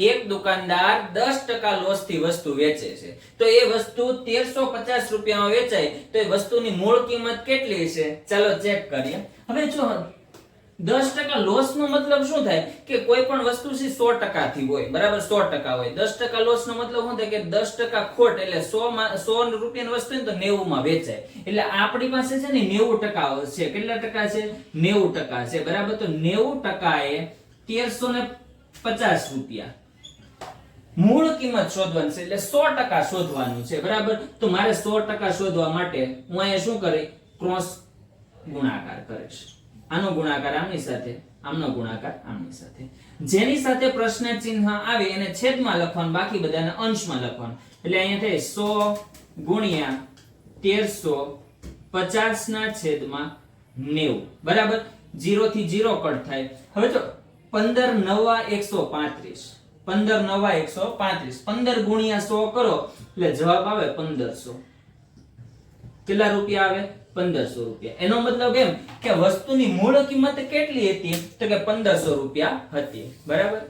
એક દુકાનદાર 10% લોસ થી વસ્તુ વેચે છે તો એ વસ્તુ 1350 રૂપિયામાં વેચાય તો એ વસ્તુની મૂળ કિંમત કેટલી છે? ચાલો ચેક કરીએ. હવે જો 10% લોસ નો મતલબ શું થાય કે કોઈ પણ વસ્તુ છે 100% થી હોય, બરાબર, 100% હોય. 10% લોસ નો મતલબ શું થાય કે 10% ખોટ, એટલે 100 રૂપિયાની વસ્તુ હોય તો 90 માં વેચાય. એટલે આપણી પાસે છે ને 90% છે. કેટલા ટકા છે? 90% છે, બરાબર. તો 90% એ 1350 રૂપિયા મૂળ કિંમત શોધવાની છે, એટલે 100% શોધવાનું છે, બરાબર. તો મારે 100% શોધવા માટે હું અહીંયા શું કરી, ક્રોસ ગુણાકાર કરીશ. આનો ગુણાકાર આમની સાથે, આમનો ગુણાકાર આમની સાથે. જેની સાથે પ્રશ્ન ચિહ્ન આવે એને છેદમાં લખવાનું, બાકી બધાને અંશમાં લખવાનું. એટલે અહીંયા થાય 100 ગુણ્યા 1350 ના છેદમાં 90, બરાબર. 0 થી 0 કટ થાય. હવે જો 15 નવા 135, 15 નવા 135, 15 ગુણ્યા 100 કરો એટલે જવાબ આવે 1500. કેટલા રૂપિયા આવે? 1500 રૂપિયા. એનો મતલબ એમ કે વસ્તુની મૂળ કિંમત કેટલી હતી? તો કે 1500 રૂપિયા હતી, બરાબર.